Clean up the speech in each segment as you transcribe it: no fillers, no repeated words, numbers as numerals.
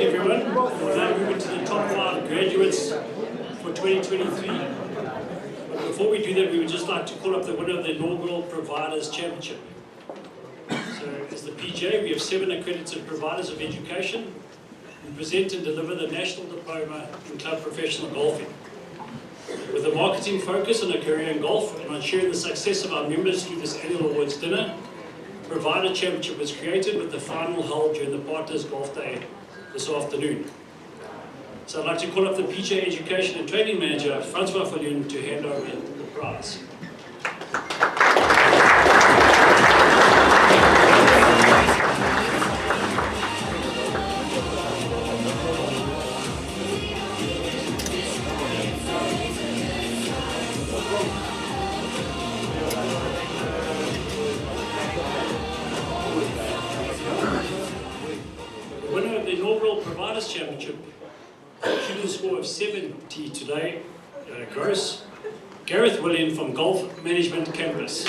Thank you, everyone. We're now moving to the top 5 graduates for 2023. But before we do that, we would just like to call up the winner of the inaugural Providers Championship. So, as the PGA, we have 7 accredited providers of education who present and deliver the National Diploma in Club Professional Golfing. With a marketing focus on a career in golf and on sharing the success of our members through this annual awards dinner, Provider Championship was created with the final held during the Partners Golf Day this afternoon. So I'd like to call up the PGA Education and Training Manager, Francois Falloon, to hand over the prize. Providers Championship, shooting a score of 70 today, gross, Gareth William from Golf Management Campus.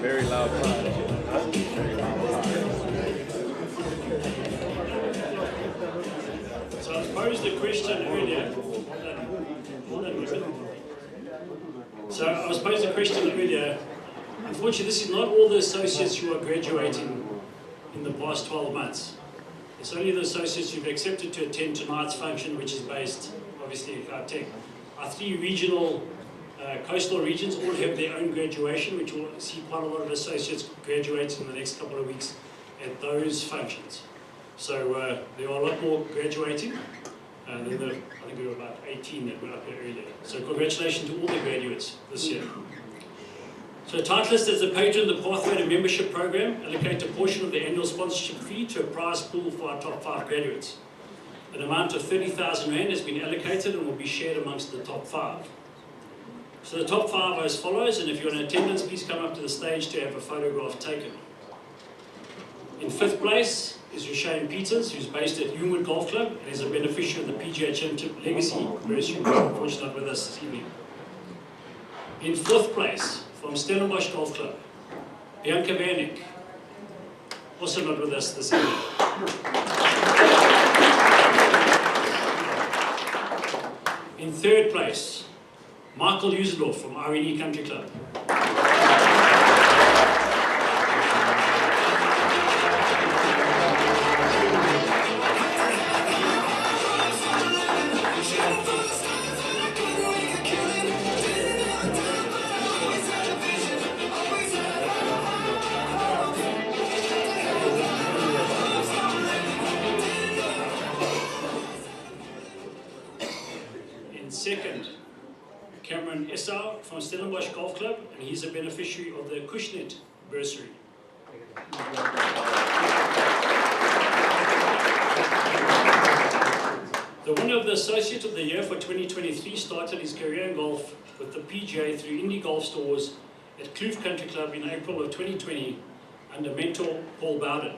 Very loud prize. So I posed a question earlier. Unfortunately, this is not all the associates who are graduating in the past 12 months. It's only the associates who've accepted to attend tonight's function, which is based, obviously, at Gauteng. Our 3 regional coastal regions all have their own graduation, which will see quite a lot of associates graduate in the next couple of weeks at those functions. So there are a lot more graduating than I think there were about 18 that went up there earlier. So congratulations to all the graduates this year. So Titleist, as the patron of the Pathway to Membership program, allocate a portion of the annual sponsorship fee to a prize pool for our top 5 graduates. An amount of R30,000 has been allocated and will be shared amongst the top 5. So the top 5 are as follows, and if you're in attendance, please come up to the stage to have a photograph taken. In 5th place is Shane Peters, who's based at Humewood Golf Club and is a beneficiary of the PGA Championship Legacy Bursary, who's unfortunately not with us this evening. In 4th place, from Stellenbosch Golf Club, Bianca Wernick, also not with us this evening. In 3rd place, Michael Usendorf from RNE Country Club. In 2nd, Cameron Essau from Stellenbosch Golf Club, and he's a beneficiary of the Cushnet Bursary. The winner of the Associate of the Year for 2023 started his career in golf with the PGA through Indie Golf Stores at Kloof Country Club in April of 2020 under mentor Paul Bowden.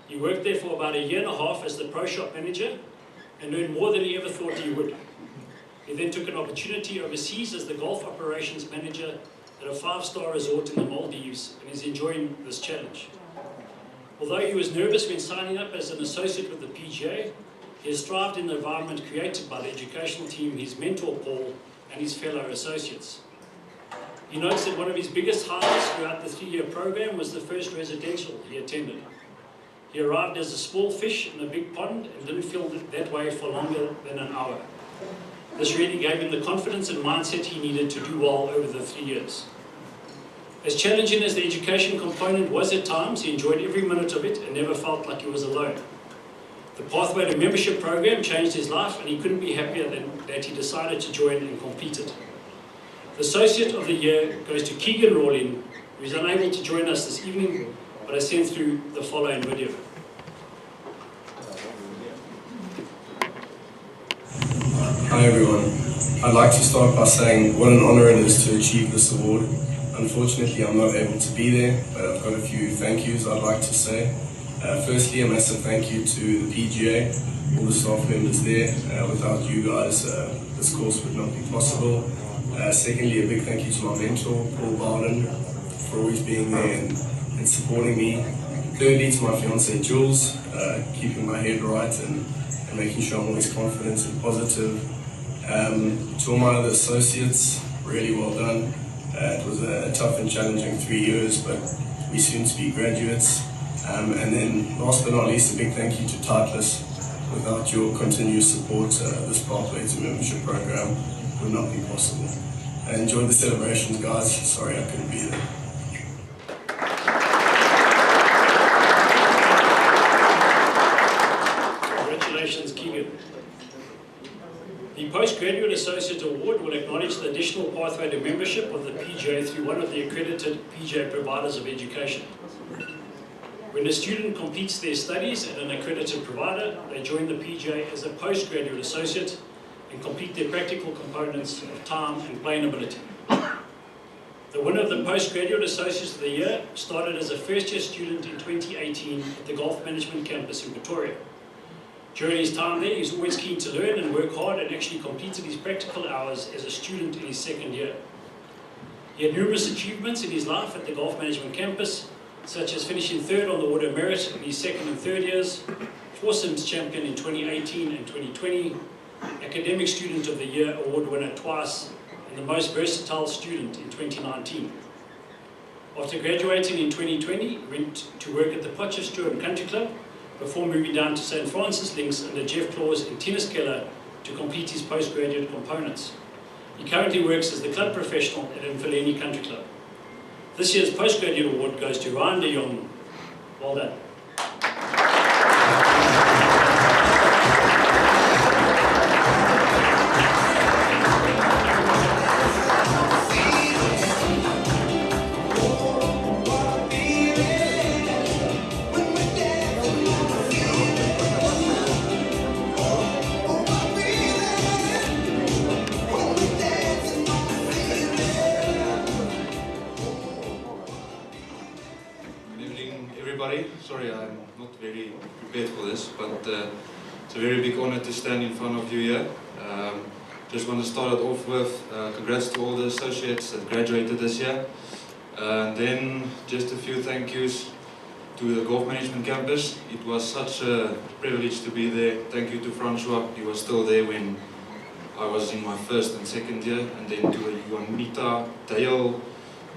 He worked there for about a year and a half as the pro shop manager and earned more than he ever thought he would. He then took an opportunity overseas as the golf operations manager at a 5-star resort in the Maldives and is enjoying this challenge. Although he was nervous when signing up as an associate with the PGA, he has thrived in the environment created by the educational team, his mentor Paul, and his fellow associates. He notes that one of his biggest highlights throughout the 3-year program was the first residential he attended. He arrived as a small fish in a big pond and didn't feel that way for longer than an hour. This really gave him the confidence and mindset he needed to do well over the 3 years. As challenging as the education component was at times, he enjoyed every minute of it and never felt like he was alone. The Pathway to Membership program changed his life, and he couldn't be happier that he decided to join and complete it. The Associate of the Year goes to Keegan Rawling, who is unable to join us this evening, but has sent through the following video. Hi everyone. I'd like to start by saying what an honor it is to achieve this award. Unfortunately, I'm not able to be there, but I've got a few thank yous I'd like to say. Firstly, a massive thank you to the PGA, all the staff members there. Without you guys, this course would not be possible. Secondly, a big thank you to my mentor, Paul Barden, for always being there and supporting me. Thirdly, to my fiancée, Jules, keeping my head right and making sure I'm always confident and positive. To all my other associates, really well done. It was a tough and challenging 3 years, but we soon to be graduates. And then last but not least, a big thank you to Titleist. Without your continuous support, this pathway to membership program would not be possible. Enjoy the celebrations, guys. Sorry I couldn't be there. Congratulations, Keegan. The Postgraduate Associate Award will acknowledge the additional pathway to membership of the PGA through one of the accredited PGA providers of education. When a student completes their studies at an accredited provider, they join the PGA as a postgraduate associate and complete their practical components of time and playing ability. The winner of the Postgraduate Associates of the Year started as a first-year student in 2018 at the Golf Management Campus in Pretoria. During his time there, he was always keen to learn and work hard, and actually completed his practical hours as a student in his second year. He had numerous achievements in his life at the Golf Management Campus, such as finishing third on the Order of Merit in his second and third years, foursomes champion in 2018 and 2020, Academic Student of the Year award winner twice, and the most versatile student in 2019. After graduating in 2020, he went to work at the Potchefstroom Country Club, before moving down to St. Francis Links under Jeff Claus in Tennis Keller to complete his postgraduate components. He currently works as the club professional at Mfuleni Country Club. This year's postgraduate award goes to Ryan de Jong. Well done. Sorry, I'm not very prepared for this, but it's a very big honor to stand in front of you here. Just want to start it off with congrats to all the associates that graduated this year. And then just a few thank yous to the Golf Management Campus. It was such a privilege to be there. Thank you to Francois, he was still there when I was in my first and second year. And then to Juanita, Dale,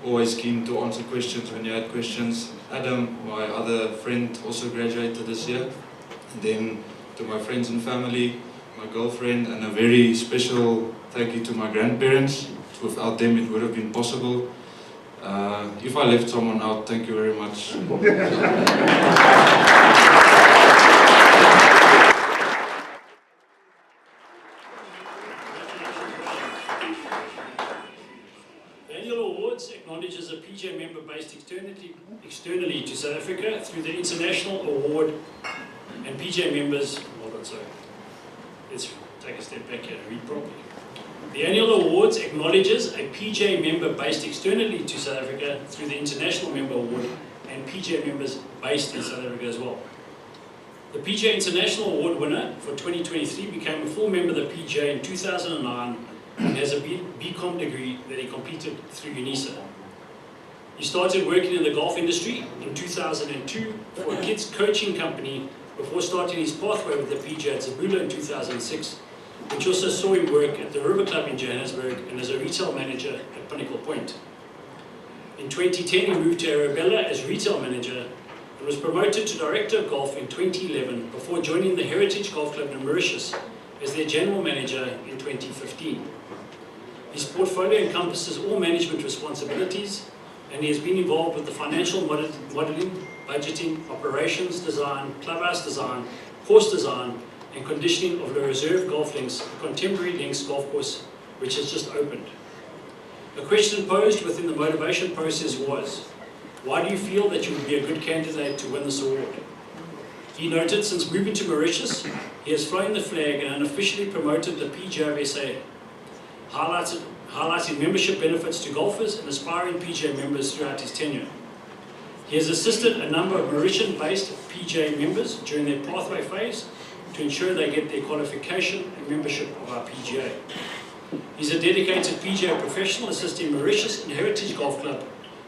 always keen to answer questions when you had questions. Adam, my other friend, also graduated this year. And then to my friends and family, my girlfriend, and a very special thank you to my grandparents. Without them it would have been possible. If I left someone out, thank you very much. Acknowledges a PGA member based externally to South Africa through the International Award and PGA members. Hold on, sorry. Let's take a step back here and read properly. The annual awards acknowledges a PGA member based externally to South Africa through the International Member Award and PGA members based in South Africa as well. The PGA International Award winner for 2023 became a full member of the PGA in 2009 and has a BCom degree that he completed through UNISA. He started working in the golf industry in 2002 for a kids coaching company before starting his pathway with the PGA at Zabula in 2006, which also saw him work at the River Club in Johannesburg and as a retail manager at Pinnacle Point. In 2010 he moved to Arabella as retail manager and was promoted to Director of Golf in 2011 before joining the Heritage Golf Club in Mauritius as their General Manager in 2015. His portfolio encompasses all management responsibilities, and he has been involved with the financial modelling, budgeting, operations design, clubhouse design, course design, and conditioning of the Reserve Golf Links, a contemporary links golf course which has just opened. The question posed within the motivation process was, why do you feel that you would be a good candidate to win this award? He noted since moving to Mauritius, he has flown the flag and unofficially promoted the PGA of SA, highlighting membership benefits to golfers and aspiring PGA members throughout his tenure. He has assisted a number of Mauritian-based PGA members during their pathway phase to ensure they get their qualification and membership of our PGA. He's a dedicated PGA professional assisting Mauritius and Heritage Golf Club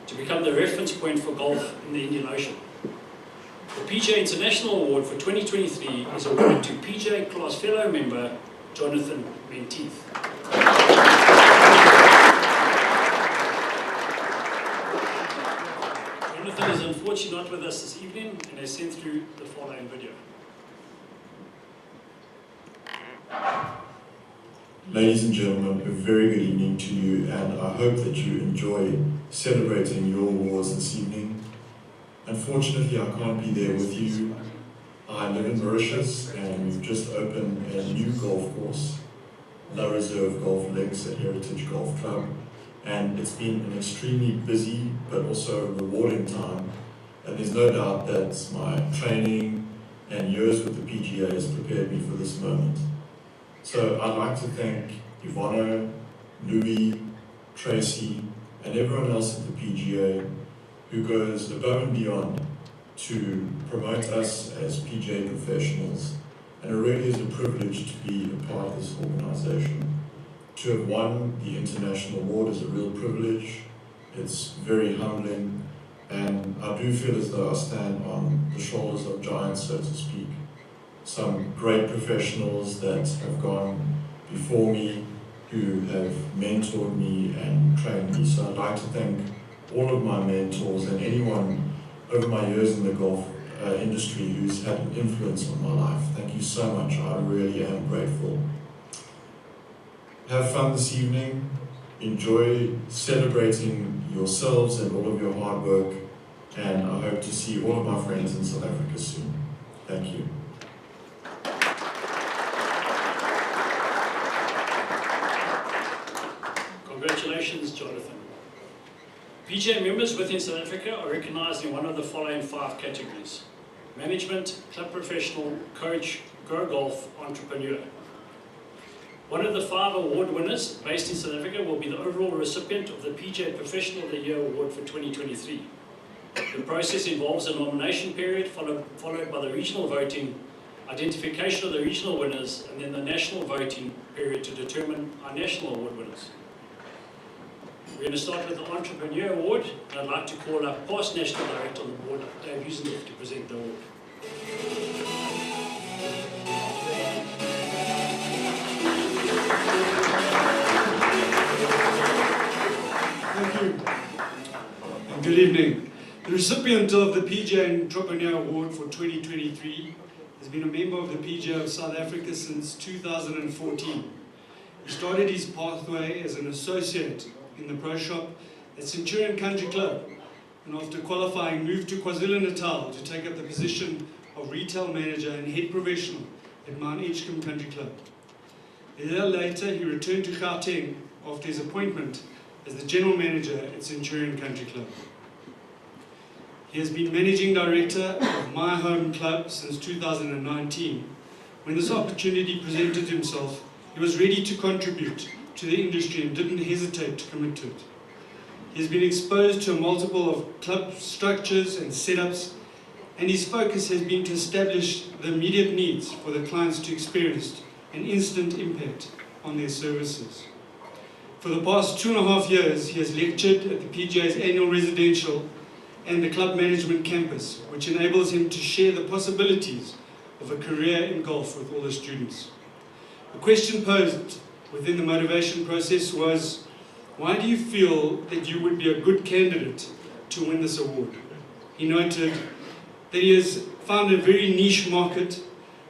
to become the reference point for golf in the Indian Ocean. The PGA International Award for 2023 is awarded to PGA Class Fellow member Jonathan Menteith. Jonathan is unfortunately not with us this evening and has sent through the following video. Ladies and gentlemen, a very good evening to you, and I hope that you enjoy celebrating your awards this evening. Unfortunately, I can't be there with you. I live in Mauritius, and we've just opened a new golf course, La Reserve Golf Links at Heritage Golf Club, and it's been an extremely busy but also rewarding time, and there's no doubt that my training and years with the PGA has prepared me for this moment. So I'd like to thank Ivano, Louis, Tracy, and everyone else at the PGA who goes above and beyond to promote us as PGA professionals, and it really is a privilege to be a part of this organisation. To have won the International Award is a real privilege. It's very humbling, and I do feel as though I stand on the shoulders of giants, so to speak. Some great professionals that have gone before me, who have mentored me and trained me. So I'd like to thank all of my mentors and anyone over my years in the golf industry who's had an influence on my life. Thank you so much. I really am grateful. Have fun this evening. Enjoy celebrating yourselves and all of your hard work. And I hope to see all of my friends in South Africa soon. Thank you. Congratulations, Jonathan. PGA members within South Africa are recognised in one of the following 5 categories: management, club professional, coach, grow golf, entrepreneur. One of the 5 award winners based in South Africa will be the overall recipient of the PGA Professional of the Year Award for 2023. The process involves a nomination period followed by the regional voting, identification of the regional winners, and then the national voting period to determine our national award winners. We're going to start with the Entrepreneur Award, and I'd like to call up past National Director on the board, Dave Usenhoff, to present the award. Thank you, and good evening. The recipient of the PGA Entrepreneur Award for 2023 has been a member of the PGA of South Africa since 2014. He started his pathway as an associate in the pro shop at Centurion Country Club, and after qualifying moved to KwaZulu-Natal to take up the position of retail manager and head professional at Mount Edgecombe Country Club. A year later he returned to Gauteng after his appointment as the general manager at Centurion Country Club. He has been managing director of my home club since 2019. When this opportunity presented himself, he was ready to contribute to the industry and didn't hesitate to commit to it. He has been exposed to a multiple of club structures and setups, and his focus has been to establish the immediate needs for the clients to experience an instant impact on their services. For the past 2.5 years, he has lectured at the PGA's annual residential and the club management campus, which enables him to share the possibilities of a career in golf with all the students. The question posed within the motivation process was, why do you feel that you would be a good candidate to win this award? He noted that he has found a very niche market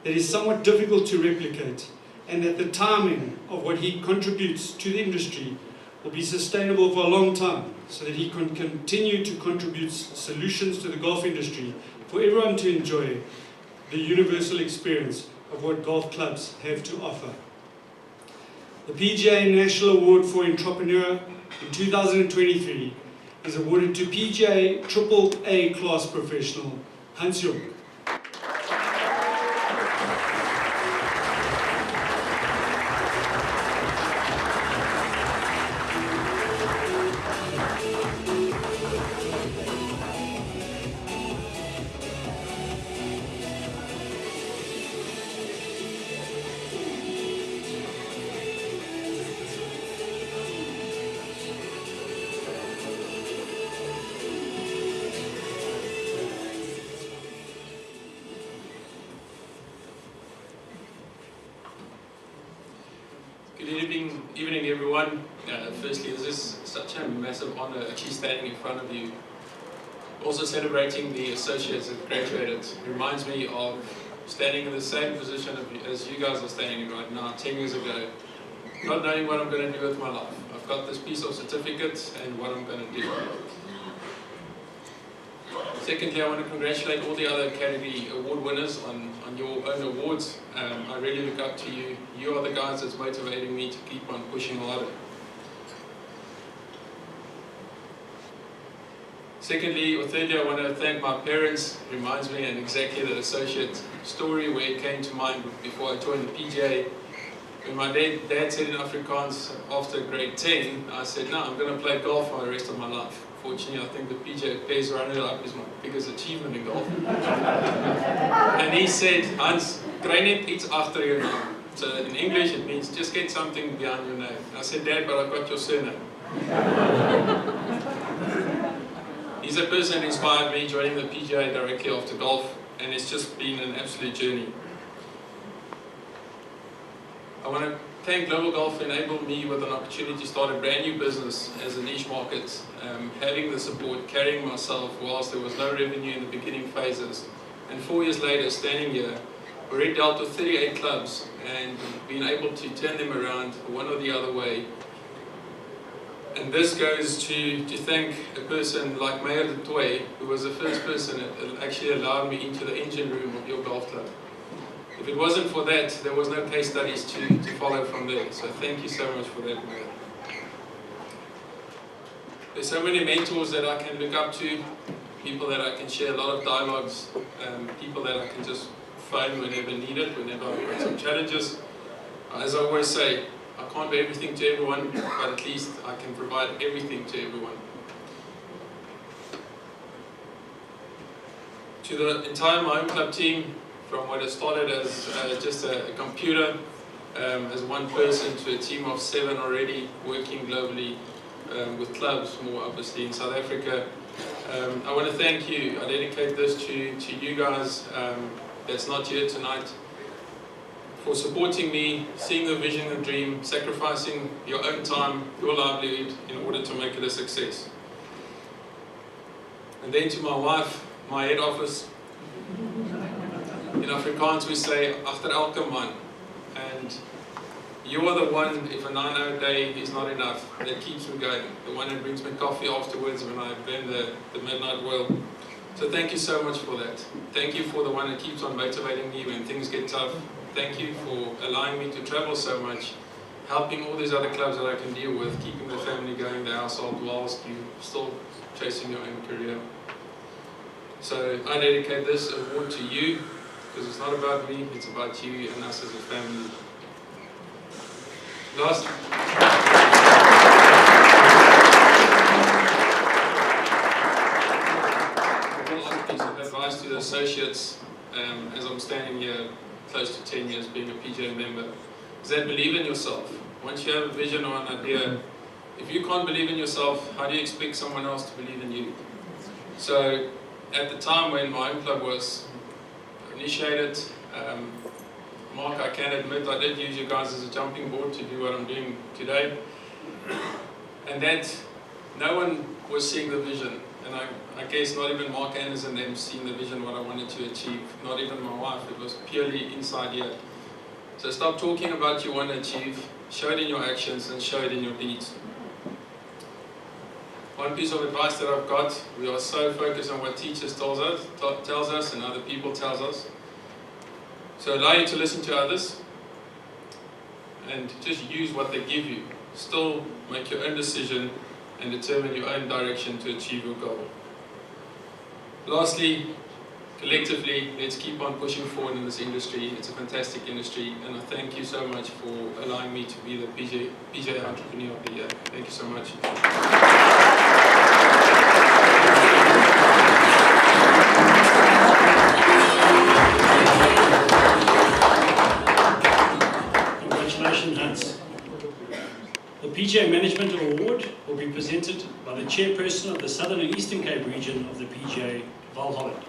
that is somewhat difficult to replicate, and that the timing of what he contributes to the industry will be sustainable for a long time, so that he can continue to contribute solutions to the golf industry for everyone to enjoy the universal experience of what golf clubs have to offer. The PGA National Award for Entrepreneur in 2023 is awarded to PGA AAA class professional Hans Jung. Good evening everyone. Firstly, this is such a massive honor actually standing in front of you. Also celebrating the associates that graduated. It reminds me of standing in the same position as you guys are standing in right now, 10 years ago, not knowing what I'm going to do with my life. I've got this piece of certificate and what I'm going to do. Secondly, I want to congratulate all the other category award winners on your own awards. I really look up to you. You are the guys that's motivating me to keep on pushing harder. Secondly, or thirdly, I want to thank my parents. It reminds me, and exactly the associate story where it came to mind before I joined the PGA. When my dad said in Afrikaans after grade 10, I said, no, I'm going to play golf for the rest of my life. Fortunately, I think the PGA Pairs runner-up is my biggest achievement in golf. And he said, Hans, kry net iets agter jou naam. So in English it means just get something behind your name. I said, Dad, but I've got your surname. He's a person who inspired me joining the PGA directly after golf, and it's just been an absolute journey. I want to thank Global Golf for enabling me with an opportunity to start a brand new business as a niche market, having the support, carrying myself whilst there was no revenue in the beginning phases. And 4 years later, standing here, already dealt with 38 clubs and been able to turn them around one or the other way. And this goes to thank a person like Mayor du Toit, who was the first person that actually allowed me into the engine room of your golf club. If it wasn't for that, there was no case studies to follow from there. So thank you so much for that, Mayor. There's so many mentors that I can look up to, people that I can share a lot of dialogues, people that I can just phone whenever needed, whenever I've got some challenges. As I always say, I can't be everything to everyone, but at least I can provide everything to everyone. To the entire My Own Club team, from what it started as just a computer, as one person, to a team of 7 already working globally with clubs, more obviously in South Africa. I want to thank you. I dedicate this to you guys that's not here tonight, for supporting me, seeing the vision and dream, sacrificing your own time, your livelihood in order to make it a success. And then to my wife, my head office. In Afrikaans we say, agter elke man. And you are the one, if a 9-hour day is not enough, that keeps me going. The one that brings me coffee afterwards when I burn the midnight oil. So thank you so much for that. Thank you for the one that keeps on motivating me when things get tough. Thank you for allowing me to travel so much, helping all these other clubs that I can deal with, keeping the family going, the household, whilst you're still chasing your own career. So I dedicate this award to you, because it's not about me, it's about you and us as a family. Last piece of advice to the associates, as I'm standing here close to 10 years being a PGA member, is that believe in yourself. Once you have a vision or an idea, if you can't believe in yourself, how do you expect someone else to believe in you? So at the time when My Own Club was initiated, Mark, I can admit I did use you guys as a jumping board to do what I'm doing today, and that no one was seeing the vision, and I guess not even Mark Anderson and them seeing the vision, what I wanted to achieve, not even my wife. It was purely inside here. So stop talking about what you want to achieve, show it in your actions and show it in your deeds. One piece of advice that I've got, we are so focused on what teachers tells us and other people tells us. So allow you to listen to others. and just use what they give you. Still make your own decision and determine your own direction to achieve your goal. Lastly, collectively, let's keep on pushing forward in this industry. It's a fantastic industry, and I thank you so much for allowing me to be the PGA Entrepreneur of the Year. Thank you so much. Congratulations, Hans. The PGA Management Award will be presented by the chairperson of the Southern and Eastern Cape region of the PGA, Val Holland.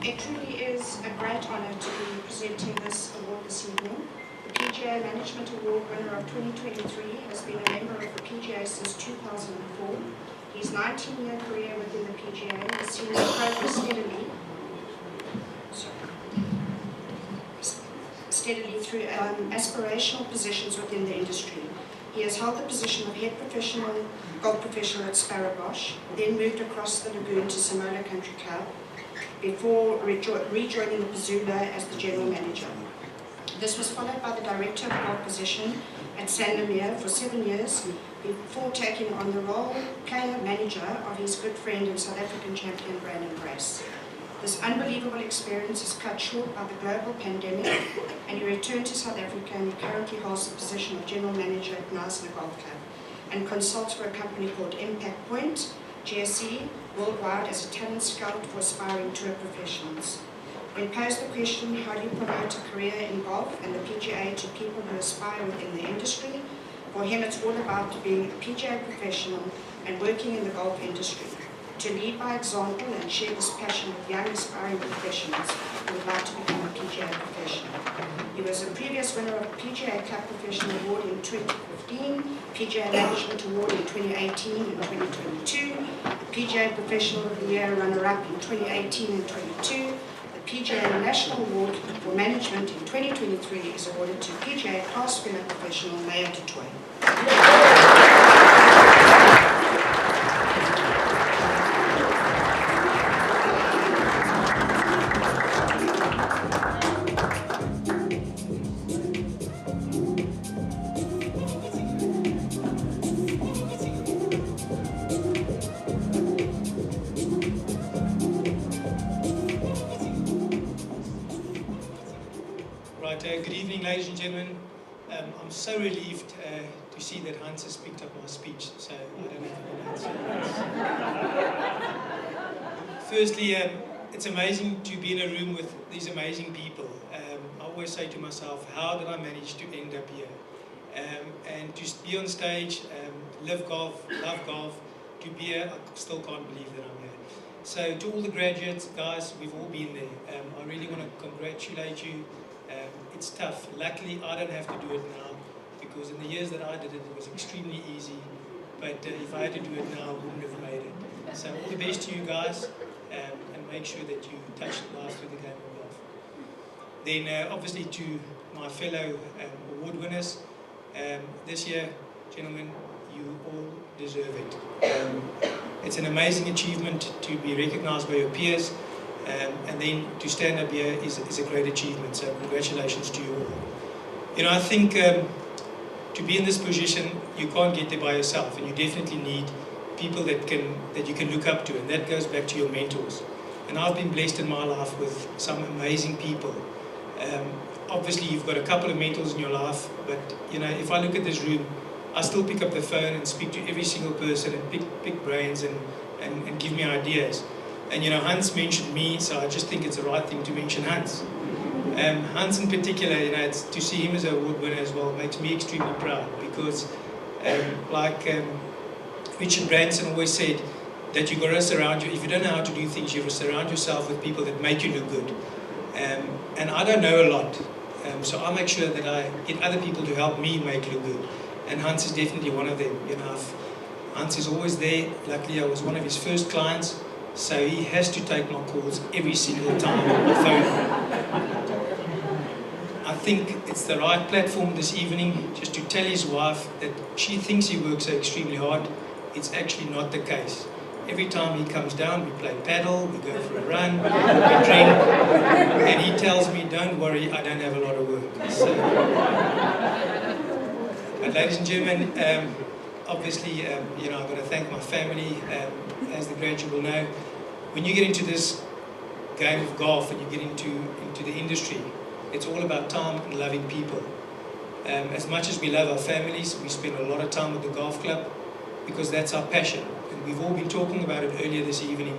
It truly is a great honour to be presenting this award this evening. The PGA Management Award winner of 2023 has been a member of the PGA since 2004. His 19-year career within the PGA has seen him progress steadily through aspirational positions within the industry. He has held the position of head golf professional at Sparrowbosch, then moved across the lagoon to Samola Country Club, before rejoining the Pazula as the general manager. This was followed by the director of golf position at Sandomir for 7 years, before taking on the role player manager of his good friend and South African champion Brandon Grace. This unbelievable experience is cut short by the global pandemic, and he returned to South Africa, and he currently holds the position of general manager at Knysna Golf Club and consults for a company called Impact Point GSE worldwide as a talent scout for aspiring tour professionals. When posed the question, how do you promote a career in golf and the PGA to people who aspire within the industry, for him it's all about being a PGA professional and working in the golf industry, to lead by example and share this passion with young aspiring professionals who would like to become a PGA professional. He was a previous winner of the PGA Club Professional Award in 2015, PGA Management Award in 2018 and 2022, the PGA Professional of the Year runner-up in 2018 and 22, the PGA National Award for Management in 2023 is awarded to PGA Class Winner Professional Maya Tutoy. Good evening, ladies and gentlemen. I'm so relieved to see that Hans has picked up my speech, so I don't have to. Firstly, it's amazing to be in a room with these amazing people. I always say to myself, how did I manage to end up here? And to be on stage, live golf, love golf, to be here, I still can't believe that I'm here. So to all the graduates, guys, we've all been there. I really want to congratulate you. It's tough. Luckily, I don't have to do it now, because in the years that I did it, it was extremely easy. But if I had to do it now, I wouldn't have made it. So all the best to you guys, and make sure that you touch the lives through the game of golf. Then obviously to my fellow award winners, this year, gentlemen, you all deserve it. It's an amazing achievement to be recognized by your peers. And then to stand up here is a great achievement, so congratulations to you all. You know, I think to be in this position, you can't get there by yourself, and you definitely need people that you can look up to, and that goes back to your mentors. And I've been blessed in my life with some amazing people. Obviously, you've got a couple of mentors in your life, but you know, if I look at this room, I still pick up the phone and speak to every single person and pick brains and give me ideas. And you know, Hans mentioned me, so I just think it's the right thing to mention Hans. Hans in particular, you know, it's, to see him as an award winner as well makes me extremely proud, because Richard Bryanston always said that you've got to surround you, if you don't know how to do things, you have to surround yourself with people that make you look good. And I don't know a lot, so I make sure that I get other people to help me make look good. And Hans is definitely one of them. You know, Hans is always there. Luckily, I was one of his first clients. So he has to take my calls every single time on my phone. I think it's the right platform this evening just to tell his wife that she thinks he works so extremely hard, it's actually not the case. Every time he comes down, we play paddle, we go for a run, we drink, and he tells me, don't worry, I don't have a lot of work. So, but ladies and gentlemen, obviously, you know, I've got to thank my family. As the graduate will know, when you get into this game of golf and you get into the industry, it's all about time and loving people. As much as we love our families, we spend a lot of time with the golf club because that's our passion. And we've all been talking about it earlier this evening.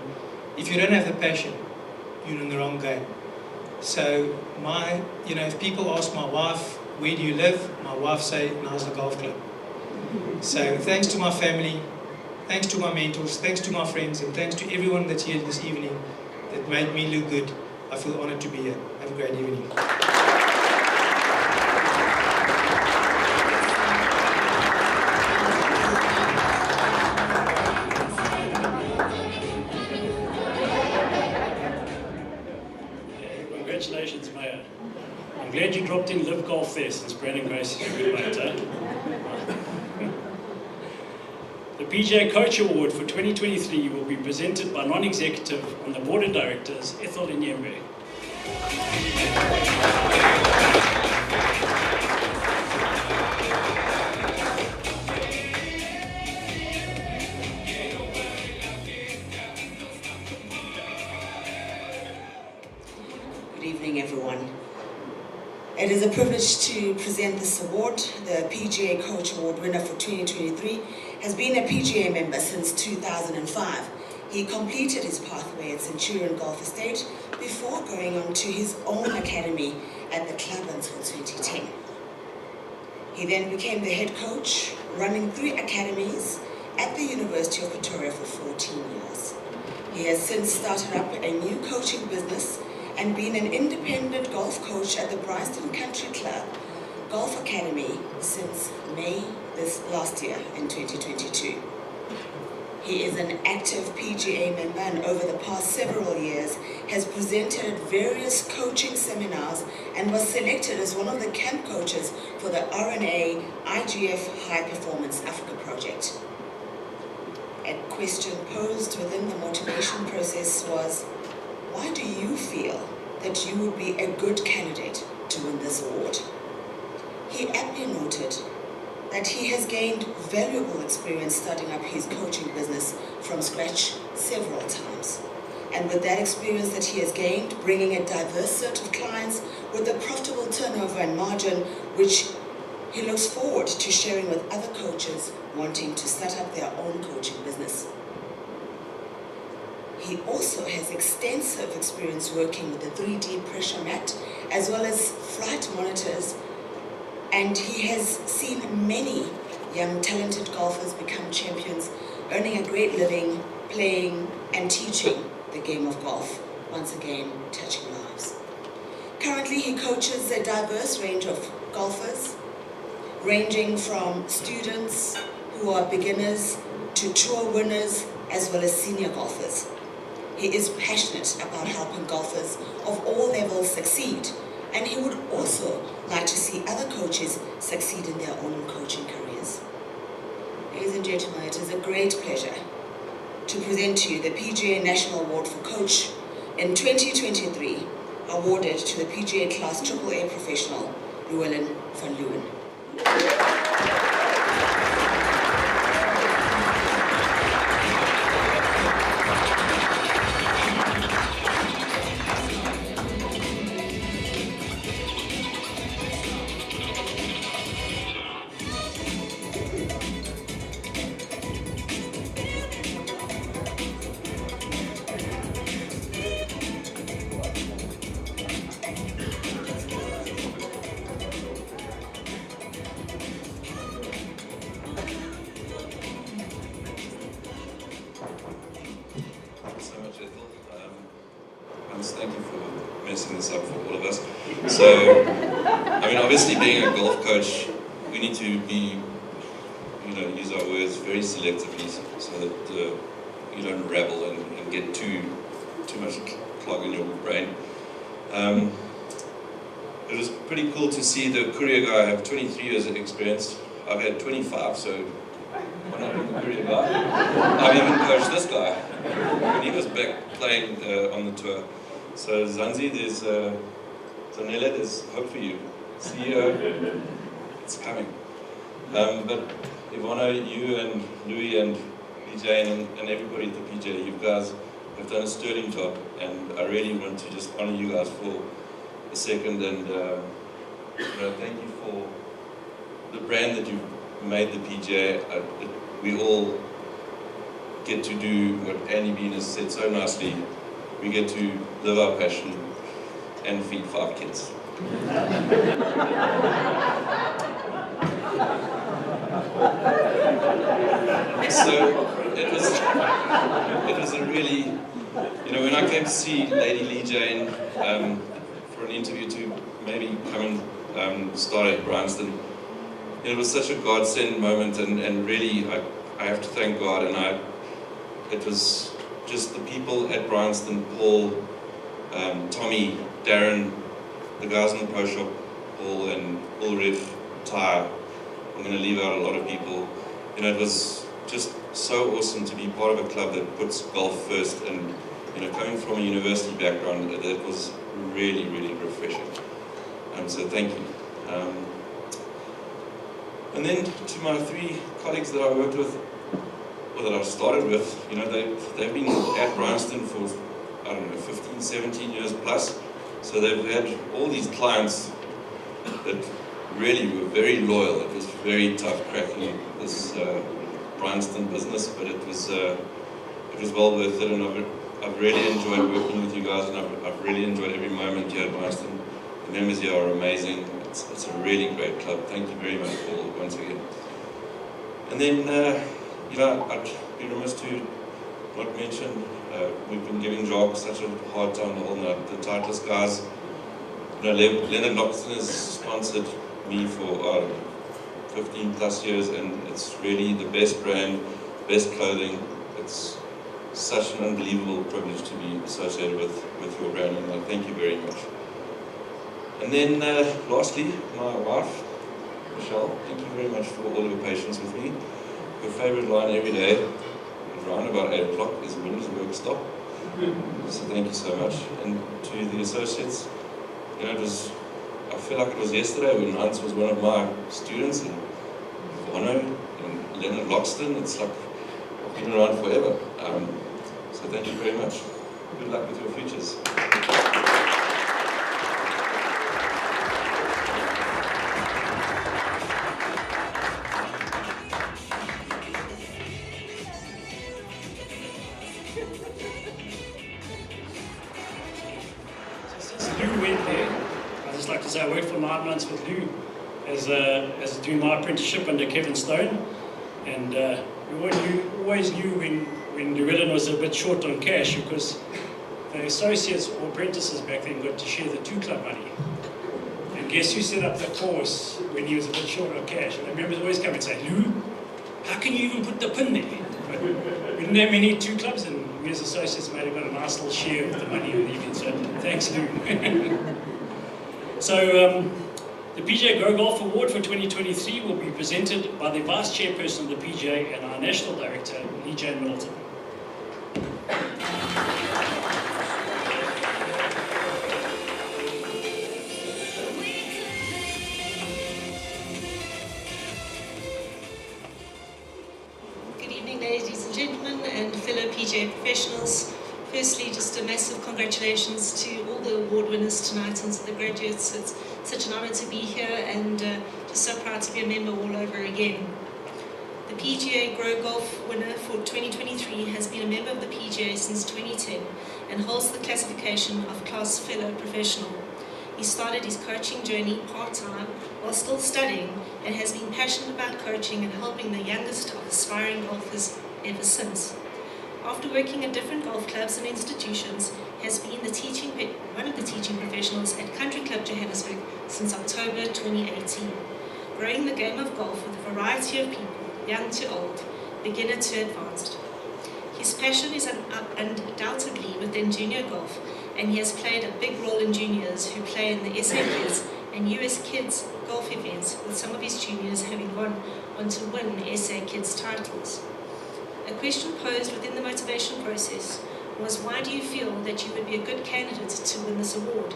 If you don't have the passion, you're in the wrong game. So you know, if people ask my wife, where do you live? My wife say, now's the golf club. So thanks to my family, thanks to my mentors, thanks to my friends, and thanks to everyone that's here this evening that made me look good. I feel honored to be here. Have a great evening. Congratulations, Mayor. I'm glad you dropped in Live Golf there since Brandon Grace is a good mate, eh? The PGA Coach Award for 2023 will be presented by non-executive on the Board of Directors, Ethel Inyembe. Good evening, everyone. It is a privilege to present this award. The PGA Coach Award winner for 2023 has been a PGA member since 2005. He completed his pathway at Centurion Golf Estate before going on to his own academy at the club until 2010. He then became the head coach, running 3 academies at the University of Pretoria for 14 years. He has since started up a new coaching business and been an independent golf coach at the Bryanston Country Club Golf Academy since May this last year in 2022. He is an active PGA member and over the past several years has presented at various coaching seminars and was selected as one of the camp coaches for the RNA IGF High Performance Africa project. A question posed within the motivation process was, why do you feel that you would be a good candidate to win this award? He aptly noted that he has gained valuable experience starting up his coaching business from scratch several times. And with that experience that he has gained, bringing a diverse set of clients with a profitable turnover and margin, which he looks forward to sharing with other coaches wanting to start up their own coaching business. He also has extensive experience working with the 3D pressure mat as well as flight monitors, and he has seen many young talented golfers become champions, earning a great living, playing and teaching the game of golf, once again touching lives. Currently he coaches a diverse range of golfers, ranging from students who are beginners to tour winners as well as senior golfers. He is passionate about helping golfers of all levels succeed, and he would also like to see other coaches succeed in their own coaching careers. Ladies and gentlemen, it is a great pleasure to present to you the PGA National Award for Coach in 2023, awarded to the PGA Class AAA Professional, Llewellyn van Leeuwen. Thank you for messing this up for all of us. So, I mean, obviously being a golf coach, we need to be, use our words very selectively so that you don't rabble and get too much clog in your brain. It was pretty cool to see the courier guy have 23 years of experience. I've had 25, so One up on the Korea guy. I've even coached this guy when he was back playing on the tour. So Zanzi, there's Zanele, there's hope for you. CEO, it's coming. But Ivana, you and Louis and PJ and everybody at the PGA, you guys have done a sterling job, and I really want to just honor you guys for a second, and thank you for the brand that you've made the PGA. We all get to do what Annie Bean has said so nicely. We get to live our passion and feed 5 kids. So it was a really, when I came to see Lady Lee Jane for an interview to maybe come and start at Bryanston, it was such a godsend moment, and really I have to thank God, and it was just the people at Bryanston, Paul, Tommy, Darren, the guys in the pro shop, Paul and Ulrich, Ty. I'm going to leave out a lot of people. It was just so awesome to be part of a club that puts golf first, and coming from a university background, it was really, really refreshing. So thank you. And then to my 3 colleagues that I worked with, or that I started with, they've been at Bryanston for, 15, 17 years plus. So they've had all these clients that really were very loyal. It was very tough cracking this Bryanston business, but it was well worth it, and I've really enjoyed working with you guys, and I've really enjoyed every moment here at Bryanston. The members here are amazing. It's a really great club. Thank you very much, Paul, once again. And then, I'd be remiss to not mention, we've been giving Jacques such a hard time the whole night. The Titleist guys, Leonard Loxton has sponsored me for 15 plus years, and it's really the best brand, best clothing. It's such an unbelievable privilege to be associated with your brand, and I thank you very much. And then lastly, my wife, Michelle, thank you very much for all your patience with me. Her favourite line every day, around about 8 o'clock, is when does work stop? So thank you so much. And to the associates, I feel like it was yesterday when Hans was one of my students, and Bono and Leonard Loxton, it's like I've been around forever. So thank you very much. Good luck with your futures. I worked for 9 months with Lou as doing my apprenticeship under Kevin Stone, and we always knew when Llewellyn was a bit short on cash, because the associates or apprentices back then got to share the 2 club money. And guess who set up the course when he was a bit short on cash? And the members always come and say, Lou, how can you even put the pin there? But we didn't have many 2 clubs, and we as associates made a nice little share of the money in the evening. So thanks, Lou. So the PGA Grow Golf Award for 2023 will be presented by the Vice Chairperson of the PGA and our National Director, Lee Jane Middleton. Good evening, ladies and gentlemen, and fellow PGA professionals. Firstly, just a massive congratulations to all the award winners tonight and to the graduates. It's such an honour to be here, and just so proud to be a member all over again. The PGA Grow Golf winner for 2023 has been a member of the PGA since 2010 and holds the classification of Class Fellow Professional. He started his coaching journey part-time while still studying, and has been passionate about coaching and helping the youngest of aspiring golfers ever since. After working at different golf clubs and institutions, has been one of the teaching professionals at Country Club Johannesburg since October 2018, growing the game of golf with a variety of people, young to old, beginner to advanced. His passion is undoubtedly within junior golf, and he has played a big role in juniors who play in the SA Kids and US Kids golf events, with some of his juniors having gone on to win SA Kids titles. A question posed within the motivation process was, why do you feel that you would be a good candidate to win this award?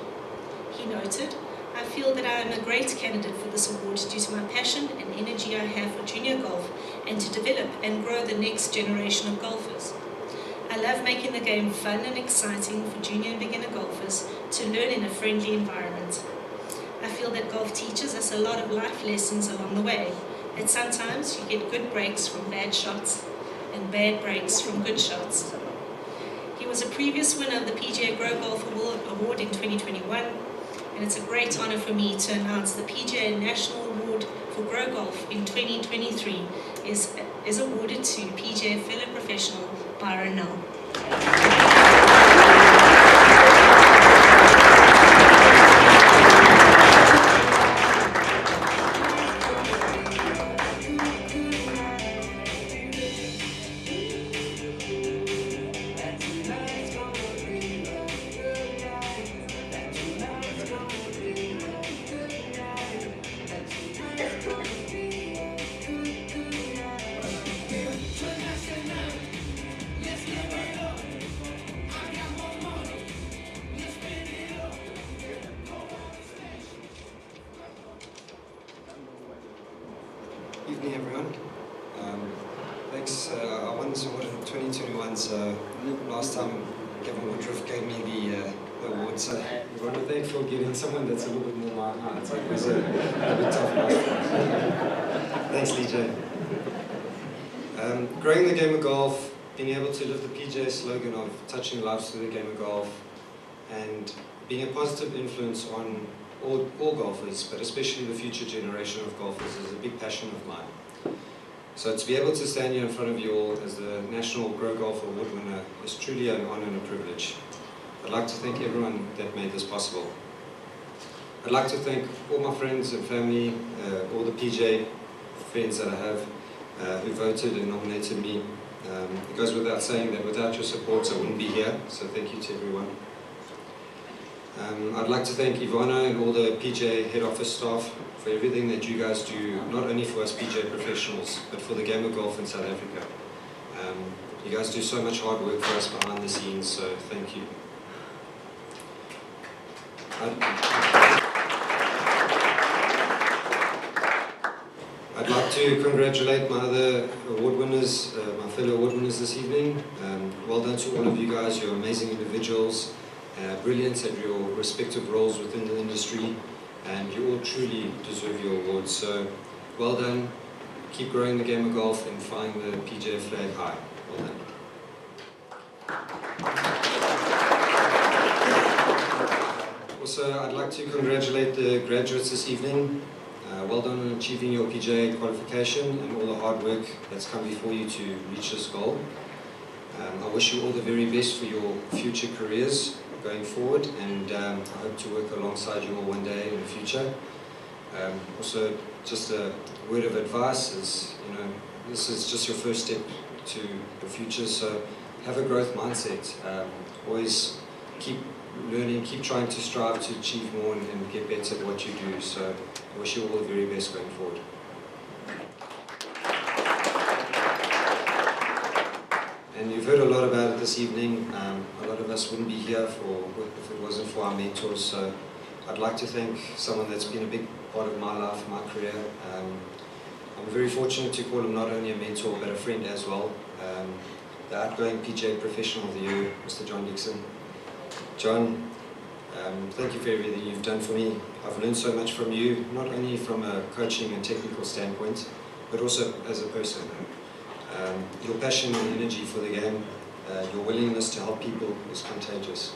He noted, I feel that I am a great candidate for this award due to my passion and energy I have for junior golf and to develop and grow the next generation of golfers. I love making the game fun and exciting for junior and beginner golfers to learn in a friendly environment. I feel that golf teaches us a lot of life lessons along the way, that sometimes you get good breaks from bad shots and bad breaks from good shots. He was a previous winner of the PGA Grow Golf Award in 2021, and it's a great honor for me to announce the PGA National Award for Grow Golf in 2023 is awarded to PGA fellow professional Bryanston. Evening, everyone. Thanks. I won this award in 2021, so last time Kevin Woodruff gave me the award, so I want to thank for getting someone that's a little bit more my height. So it was a bit tough last time. Thanks, Lee J. Growing the game of golf, being able to live the PGA slogan of touching lives through the game of golf, and being a positive influence on all golfers, but especially the future generation of golfers, is a big passion of mine. So to be able to stand here in front of you all as the National Grow Golf Award winner is truly an honor and a privilege. I'd like to thank everyone that made this possible. I'd like to thank all my friends and family, all the PGA friends that I have who voted and nominated me. It goes without saying that without your support I wouldn't be here, so thank you to everyone. I'd like to thank Ivana and all the PGA head office staff for everything that you guys do, not only for us PGA professionals, but for the game of golf in South Africa. You guys do so much hard work for us behind the scenes, so thank you. I'd like to congratulate my other award winners, my fellow award winners this evening. Well done to all of you guys, you're amazing individuals. Brilliant at your respective roles within the industry, and you all truly deserve your awards. So, well done. Keep growing the game of golf and flying the PGA flag high. Well done. Also, I'd like to congratulate the graduates this evening. Well done on achieving your PGA qualification and all the hard work that's come before you to reach this goal. I wish you all the very best for your future careers going forward, and I hope to work alongside you all one day in the future. Also, just a word of advice is, this is just your first step to the future, so have a growth mindset. Always keep learning, keep trying to strive to achieve more and get better at what you do. So I wish you all the very best going forward. And you've heard a lot about it this evening. A lot of us wouldn't be here if it wasn't for our mentors. So I'd like to thank someone that's been a big part of my life, my career. I'm very fortunate to call him not only a mentor, but a friend as well. The outgoing PGA Professional of the Year, Mr. John Dixon. John, thank you for everything you've done for me. I've learned so much from you, not only from a coaching and technical standpoint, but also as a person. Your passion and energy for the game, your willingness to help people is contagious.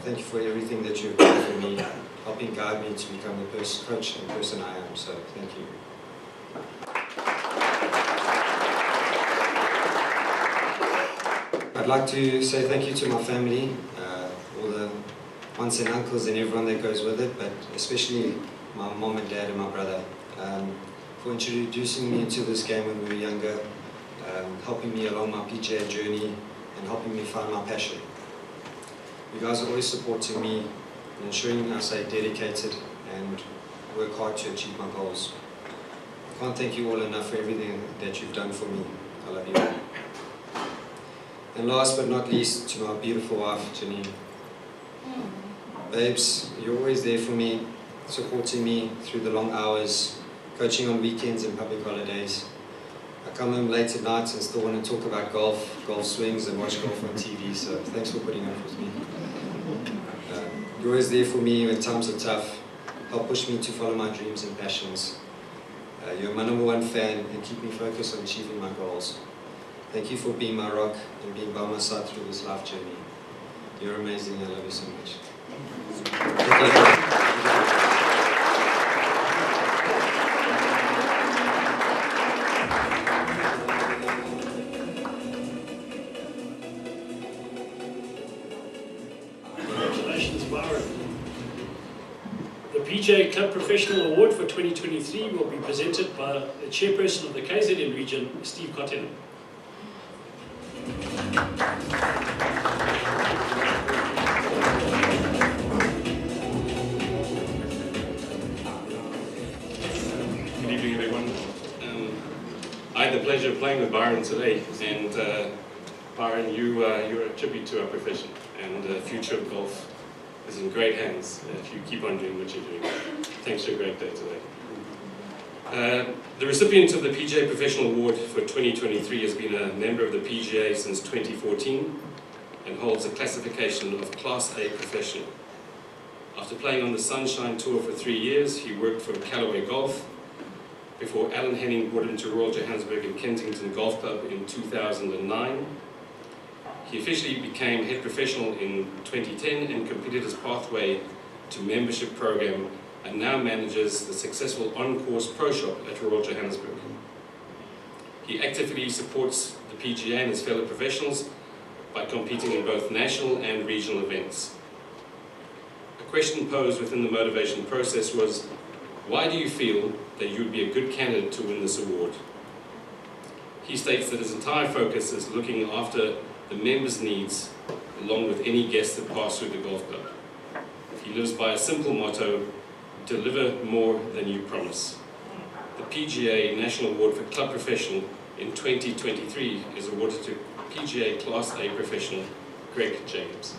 Thank you for everything that you've done for me, helping guide me to become the coach and person I am, so thank you. I'd like to say thank you to my family, all the aunts and uncles and everyone that goes with it, but especially my mom and dad and my brother, for introducing me into this game when we were younger, helping me along my PGA journey and helping me find my passion. You guys are always supporting me and ensuring I stay dedicated and work hard to achieve my goals. I can't thank you all enough for everything that you've done for me. I love you all. And last but not least, to my beautiful wife, Janine. Babes, you're always there for me, supporting me through the long hours, coaching on weekends and public holidays. I come home late at night and still want to talk about golf swings and watch golf on TV, so thanks for putting up with me. You're always there for me when times are tough, help push me to follow my dreams and passions. You're my number one fan and keep me focused on achieving my goals. Thank you for being my rock and being by my side through this life journey. You're amazing, I love you so much. Thank you. Congratulations, Byron. The PGA Club Professional Award for 2023 will be presented by the chairperson of the KZN region, Steve Kotena. Good evening, everyone. I had the pleasure of playing with Byron today, and Byron, you're a tribute to our profession, and the future of golf is in great hands if you keep on doing what you're doing. Thanks for a great day today. The recipient of the PGA Professional Award for 2023 has been a member of the PGA since 2014 and holds a classification of Class A Professional. After playing on the Sunshine Tour for 3 years, he worked for Callaway Golf before Alan Henning brought him to Royal Johannesburg and Kensington Golf Club in 2009. He officially became head professional in 2010 and completed his pathway to membership program and now manages the successful on-course pro shop at Royal Johannesburg. He actively supports the PGA and his fellow professionals by competing in both national and regional events. A question posed within the motivation process was, why do you feel that you would be a good candidate to win this award? He states that his entire focus is looking after the members' needs along with any guests that pass through the golf club. He lives by a simple motto, deliver more than you promise. The PGA National Award for Club Professional in 2023 is awarded to PGA Class A Professional Greg Jacobs.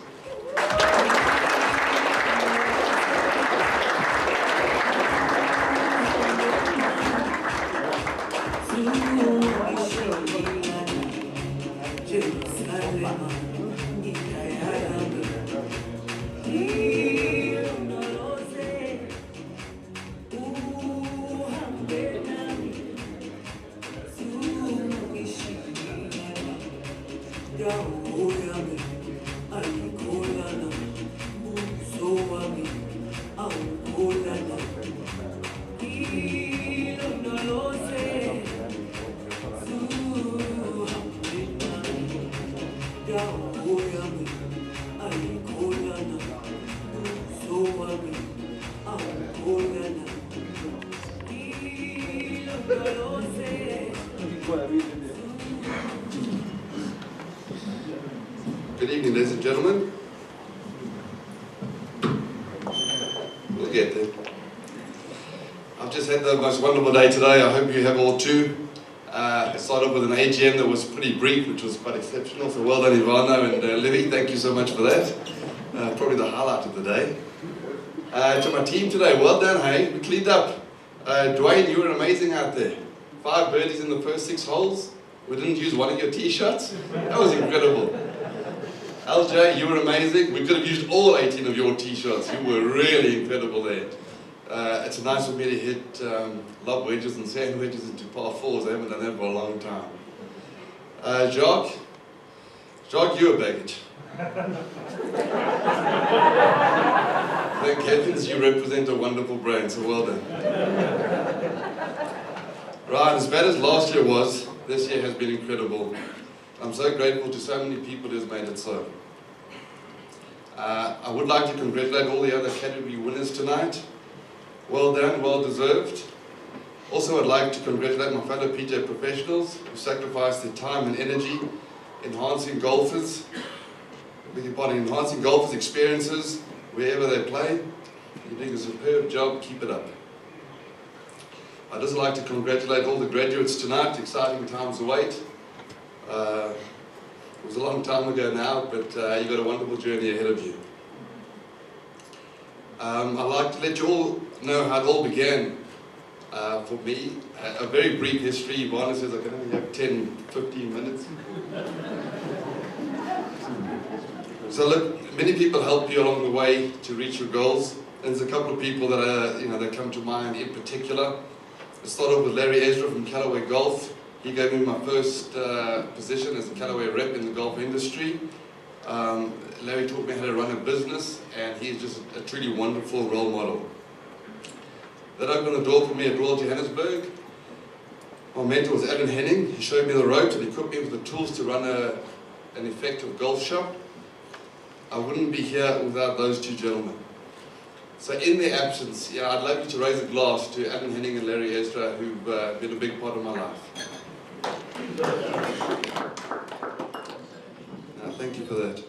Good evening, ladies and gentlemen. We'll get there. I've just had the most wonderful day today. I hope you have all too. I started off with an AGM that was pretty brief, which was quite exceptional. So well done, Ivano and Livy. Thank you so much for that. Probably the highlight of the day. To my team today, well done, hey. We cleaned up. Dwayne, you were amazing out there. 5 birdies in the first 6 holes. We didn't use one of your tee shots. That was incredible. LJ, you were amazing. We could have used all 18 of your tee shots. You were really incredible there. It's nice for me to hit lob wedges and sand wedges into par 4s. I haven't done that for a long time. Jacques, you're a baggage. Thank heavens you represent a wonderful brand, so well done. Right, as bad as last year was, this year has been incredible. I'm so grateful to so many people who have made it so. I would like to congratulate all the other category winners tonight. Well done, well deserved. Also, I'd like to congratulate my fellow PGA professionals who sacrificed their time and energy enhancing golfers' experiences wherever they play. You're doing a superb job, keep it up. I'd just like to congratulate all the graduates tonight, exciting times await. It was a long time ago now, but you've got a wonderful journey ahead of you. I'd like to let you all know how it all began. For me, a very brief history. Ivana says I can only have 10, 15 minutes. So look, many people help you along the way to reach your goals. And there's a couple of people that are, that come to mind in particular. I started off with Larry Ezra from Callaway Golf. He gave me my first position as a Callaway rep in the golf industry. Larry taught me how to run a business, and he's just a truly wonderful role model. That opened the door for me at Royal Johannesburg. My mentor was Alan Henning. He showed me the ropes and equipped me with the tools to run an effective golf shop. I wouldn't be here without those two gentlemen. So in their absence, I'd like you to raise a glass to Alan Henning and Larry Ezra, who've been a big part of my life. Thank you for that.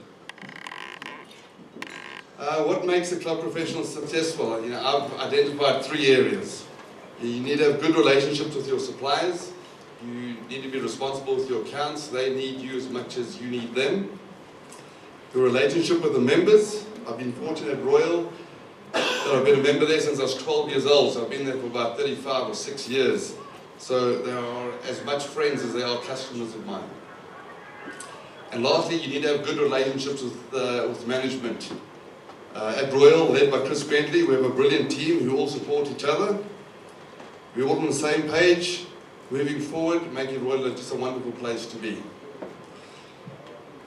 What makes a club professional successful? I've identified 3 areas. You need to have good relationships with your suppliers. You need to be responsible with your accounts. They need you as much as you need them. Your relationship with the members. I've been fortunate at Royal that I've been a member there since I was 12 years old. So I've been there for about 35 or 6 years. So they are as much friends as they are customers of mine. And lastly, you need to have good relationships with management. At Royal, led by Chris Bentley, we have a brilliant team who all support each other. We're all on the same page, moving forward, making Royal just a wonderful place to be.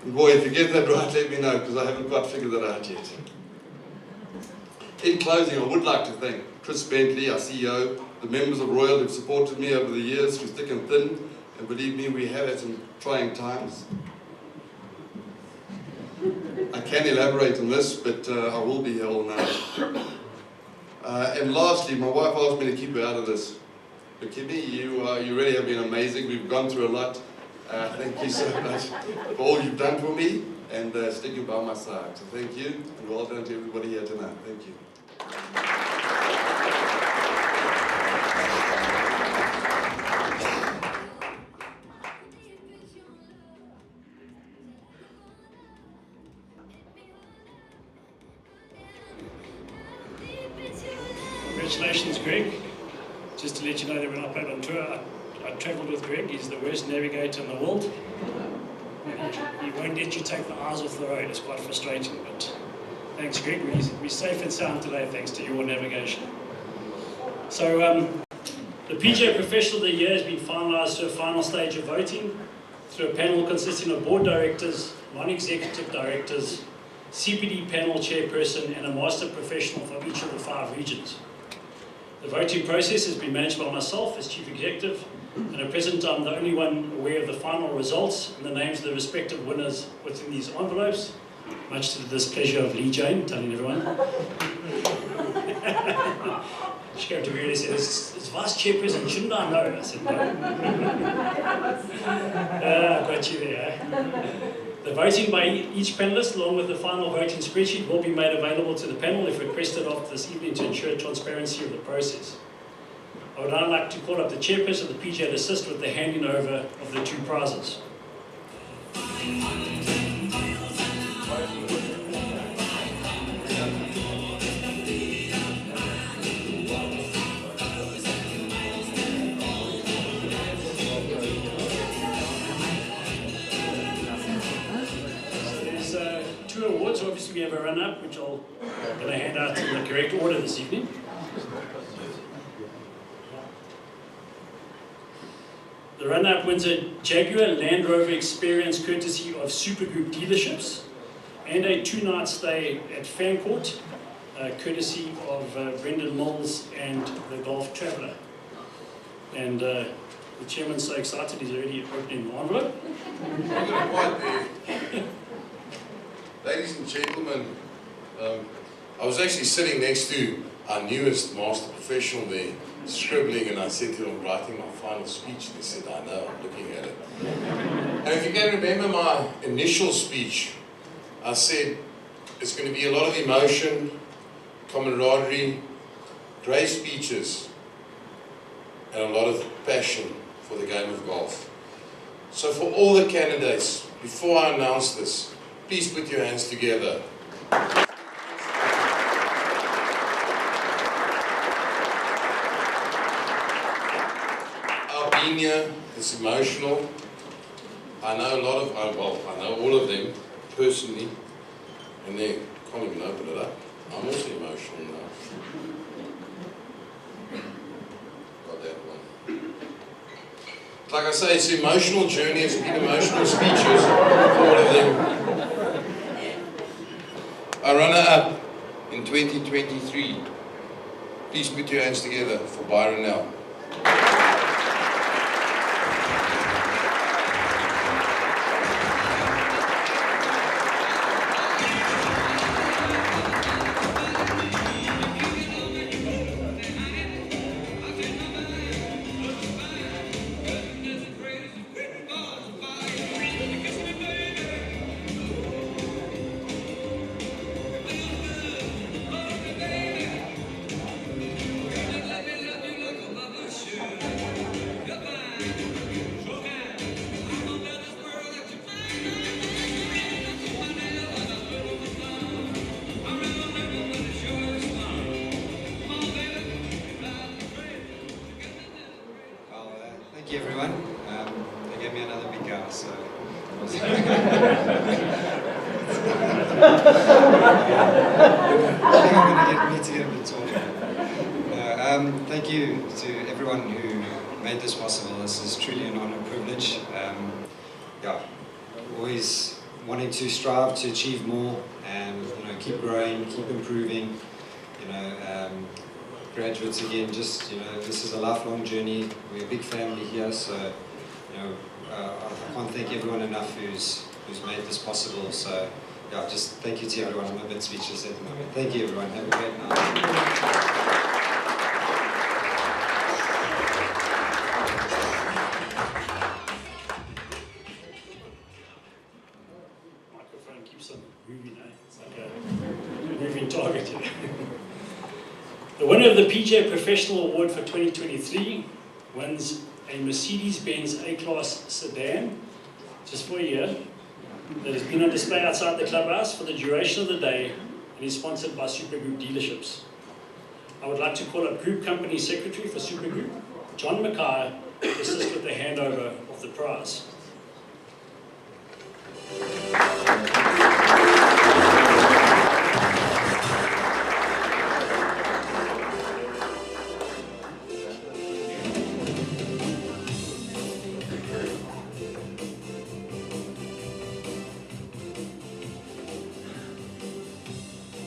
And boy, if you get that right, let me know, because I haven't quite figured that out yet. In closing, I would like to thank Chris Bentley, our CEO, the members of Royal who've supported me over the years through thick and thin, and believe me, we have had some trying times. I can elaborate on this, but I will be here all night. And lastly, my wife asked me to keep her out of this. But Kimmy, you really have been amazing. We've gone through a lot. Thank you so much for all you've done for me and sticking by my side. So thank you, and well done to everybody here tonight. Thank you. Congratulations, Greg. Just to let you know that when I played on tour, I travelled with Greg. He's the worst navigator in the world. He won't let you take the eyes off the road. It's quite frustrating, but thanks, Greg. We're safe and sound today thanks to your navigation. So the PGA Professional of the Year has been finalised to a final stage of voting through a panel consisting of board directors, non-executive directors, CPD panel chairperson and a master professional from each of the 5 regions. The voting process has been managed by myself as Chief Executive, and at present I'm the only one aware of the final results and the names of the respective winners within these envelopes, much to the displeasure of Lee Jane, telling everyone. She came to me and said, "It's Vice Chairperson, shouldn't I know?" I said, "No." Got you there, eh? The voting by each panellist, along with the final voting spreadsheet, will be made available to the panel if requested after this evening to ensure transparency of the process. I would now like to call up the chairperson of the PGA to assist with the handing over of the 2 prizes. There's 2 awards. Obviously, we have a run-up, which I'm going to hand out in the correct order this evening. The runner-up wins a Jaguar Land Rover Experience courtesy of Supergroup Dealerships and a 2-night stay at Fancourt, courtesy of Brendan Mills and the Golf Traveller. And the chairman's so excited he's already opening the envelope. I'm going to point there. Ladies and gentlemen, I was actually sitting next to our newest master professional there, scribbling, and I said to him, writing my final speech, and he said, "I know, I'm looking at it." And if you can remember my initial speech, I said, it's going to be a lot of emotion, camaraderie, great speeches, and a lot of passion for the game of golf. So for all the candidates, before I announce this, please put your hands together. Albania is emotional. I know a lot of, well, I know all of them personally, and they can't even open it up. I'm also emotional now. Got that one. Like I say, it's an emotional journey, it's been emotional speeches, all of them. Our runner-up in 2023, please put your hands together for Byron L. Thank you, everyone. They gave me another big house, so I think I'm going to need to get a bit taller. Thank you to everyone who made this possible. This is truly an honor and privilege. Yeah, always wanting to strive to achieve more and keep growing, keep improving. Graduates again, just this is a lifelong journey. We're a big family here, so I can't thank everyone enough who's made this possible. So yeah, just thank you to everyone. I'm a bit speechless at the moment. Thank you, everyone. Have a great night. Microphone keeps on moving, eh? It's like a moving target here. The winner of the PGA Professional Award for 2023 wins a Mercedes-Benz A-Class sedan, just for a year, that has been on display outside the clubhouse for the duration of the day and is sponsored by Supergroup dealerships. I would like to call up Group Company Secretary for Supergroup, John Mackay, to assist with the handover of the prize.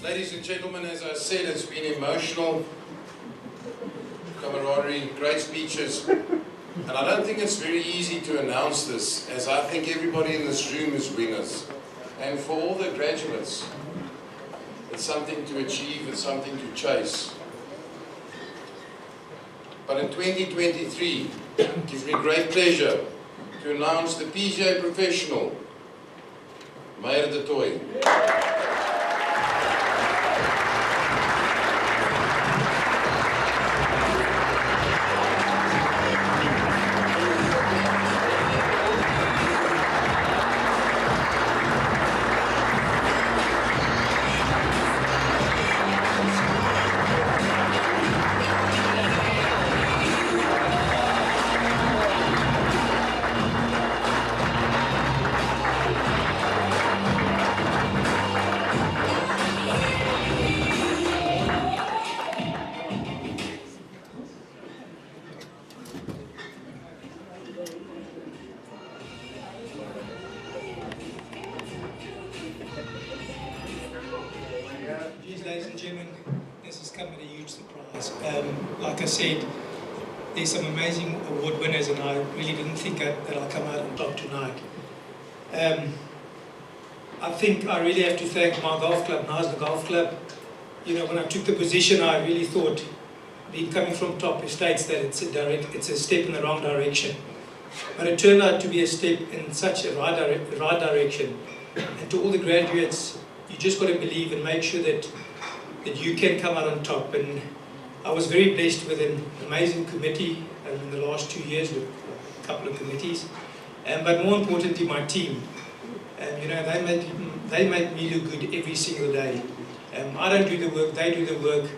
Ladies and gentlemen, as I said, it's been emotional, camaraderie, great speeches, and I don't think it's very easy to announce this, as I think everybody in this room is winners. And for all the graduates, it's something to achieve, it's something to chase. But in 2023, it gives me great pleasure to announce the PGA Professional, Meyer de Toy. Ladies and gentlemen, this has come at a huge surprise. Like I said, there's some amazing award winners, and I really didn't think that I'll come out on top tonight. I think I really have to thank my golf club, Nasla Golf Club. When I took the position, I really thought, coming from top estates, that it's a step in the wrong direction. But it turned out to be a step in such a right direction. And to all the graduates, you just got to believe and make sure that that you can come out on top. And I was very blessed with an amazing committee in the last 2 years, with a couple of committees, but more importantly my team. You know, they make me look good every single day. I don't do the work, they do the work.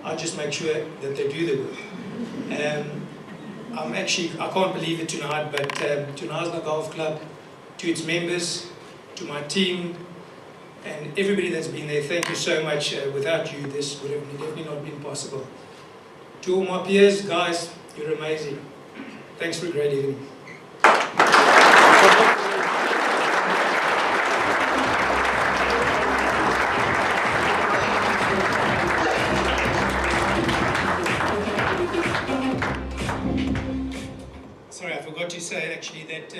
I just make sure that they do the work. I can't believe it tonight, but to Knysna Golf Club, to its members, to my team, and everybody that's been there, thank you so much. Without you, this would have definitely not been possible. To all my peers, guys, you're amazing. Thanks for a great evening. Sorry, I forgot to say actually that,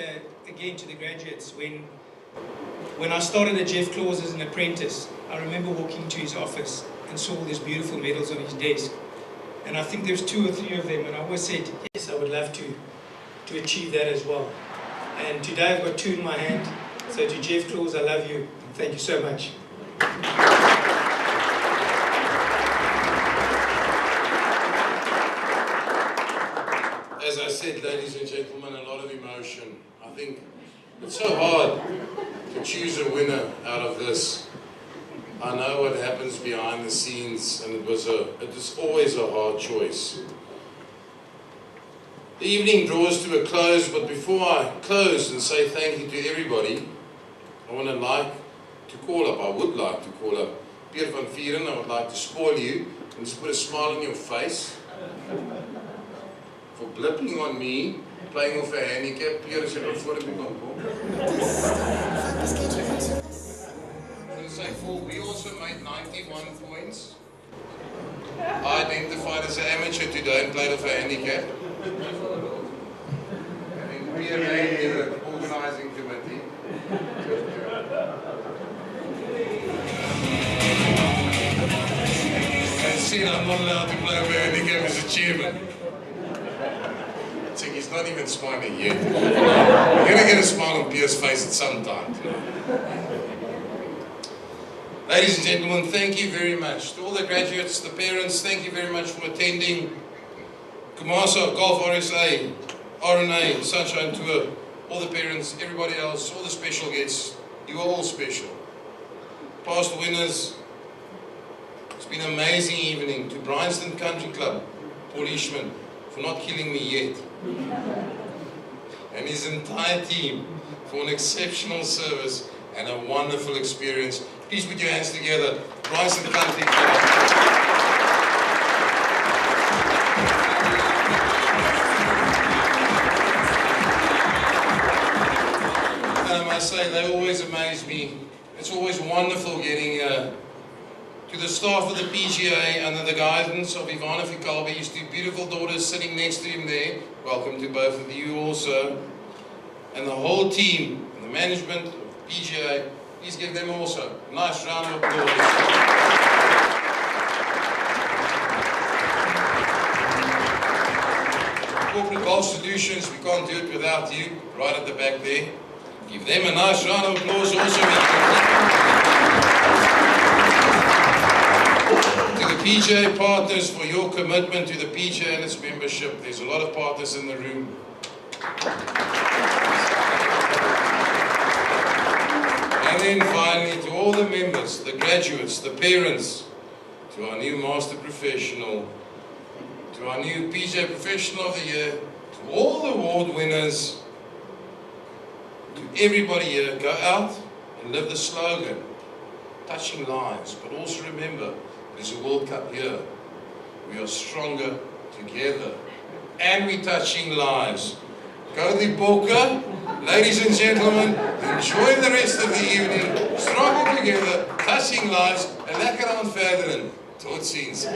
again to the graduates, when I started at Jeff Claus as an apprentice, I remember walking to his office and saw all these beautiful medals on his desk. And I think there's 2 or 3 of them, and I always said, yes, I would love to achieve that as well. And today I've got 2 in my hand, so to Jeff Claus, I love you. Thank you so much. As I said, ladies and gentlemen, a lot of emotion. I think it's so hard to choose a winner out of this. I know what happens behind the scenes, and it was always a hard choice. The evening draws to a close, but before I close and say thank you to everybody, I would like to call up Pierre van Vieren. I would like to spoil you and just put a smile on your face for blipping on me, playing off a handicap. Pierre, as jy nou voor die kan kom. We also made 91 points. I identified as an amateur today and played off a handicap. And then Pierre is the organising committee. And said I'm not allowed to play off a handicap as a chairman. He's not even smiling yet. You're going to get a smile on Pierre's face at some time tonight. Ladies and gentlemen, thank you very much. To all the graduates, the parents, thank you very much for attending Kumasa, Golf RSA, RNA, Sunshine Tour, all the parents, everybody else, all the special guests. You are all special. Past winners, it's been an amazing evening. To Bryanston Country Club, Paul Ishman, for not killing me yet. And his entire team for an exceptional service and a wonderful experience. Please put your hands together. Bryanston Country Club. And I must say, they always amaze me. It's always wonderful getting to the staff of the PGA under the guidance of Ivana Fikalbi, his 2 beautiful daughters sitting next to him there. Welcome to both of you also. And the whole team, and the management of PGA, please give them also a nice round of applause. Corporate Golf Solutions, we can't do it without you, right at the back there. Give them a nice round of applause also. To the PGA partners for your commitment to the PGA and its membership. There's a lot of partners in the room. And then finally, to all the members, the graduates, the parents, to our new Master Professional, to our new PGA Professional of the Year, to all the award winners, to everybody here, go out and live the slogan, touching lives, but also remember, there's a World Cup here. We are stronger together, and we're touching lives. Go the Bokke, ladies and gentlemen, enjoy the rest of the evening, stronger together, touching lives, en lekker aan verder. Tot ziens.